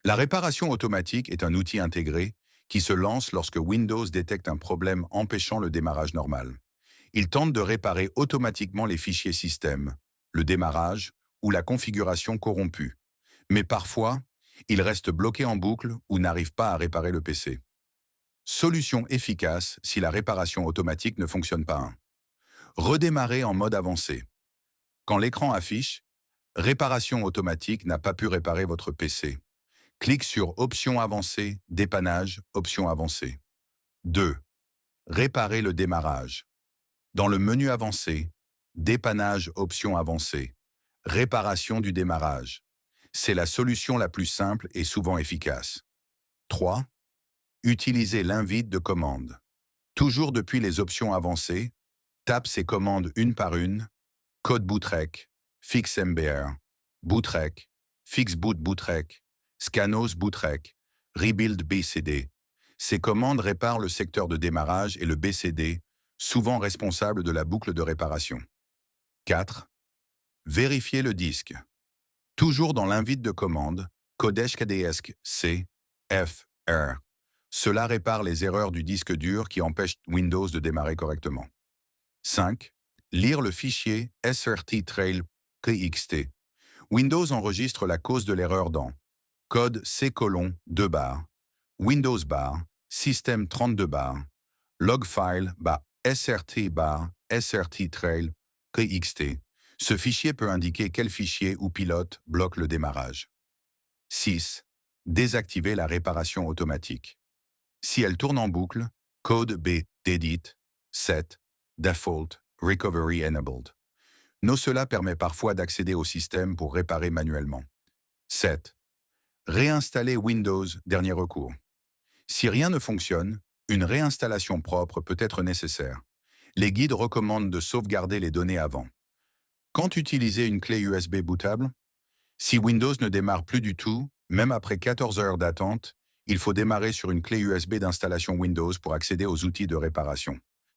La réparation automatique est un outil intégré qui se lance lorsque Windows détecte un problème empêchant le démarrage normal. Il tente de réparer automatiquement les fichiers système, le démarrage ou la configuration corrompue. Mais parfois, il reste bloqué en boucle ou n'arrive pas à réparer le PC. Solution efficace si la réparation automatique ne fonctionne pas. Redémarrer en mode avancé. Quand l'écran affiche « Réparation automatique n'a pas pu réparer votre PC », clique sur Options avancées, Dépannage, Options avancées. 2. Réparer le démarrage. Dans le menu avancé, Dépannage, Options avancées, Réparation du démarrage. C'est la solution la plus simple et souvent efficace. 3. Utiliser l'invite de commande. Toujours depuis les options avancées, tape ces commandes une par une: code bootrec, fixmbr, bootrec, fixboot bootrec, scanos bootrec, rebuild bcd. Ces commandes réparent le secteur de démarrage et le BCD, souvent responsable de la boucle de réparation. 4. Vérifier le disque. Toujours dans l'invite de commande, codeshkdsk c, f, r. Cela répare les erreurs du disque dur qui empêchent Windows de démarrer correctement. 5. Lire le fichier srttrail.txt. Windows enregistre la cause de l'erreur dans code c:2 bar, Windows bar, système 32 bar, logfile bar, srt bar, srttrail.txt. Ce fichier peut indiquer quel fichier ou pilote bloque le démarrage. 6. Désactiver la réparation automatique. Si elle tourne en boucle, code B, delete, set, default, recovery enabled. Cela permet parfois d'accéder au système pour réparer manuellement. 7. Réinstaller Windows, dernier recours. Si rien ne fonctionne, une réinstallation propre peut être nécessaire. Les guides recommandent de sauvegarder les données avant. Quand utiliser une clé USB bootable? Si Windows ne démarre plus du tout, même après 14 heures d'attente, il faut démarrer sur une clé USB d'installation Windows pour accéder aux outils de réparation.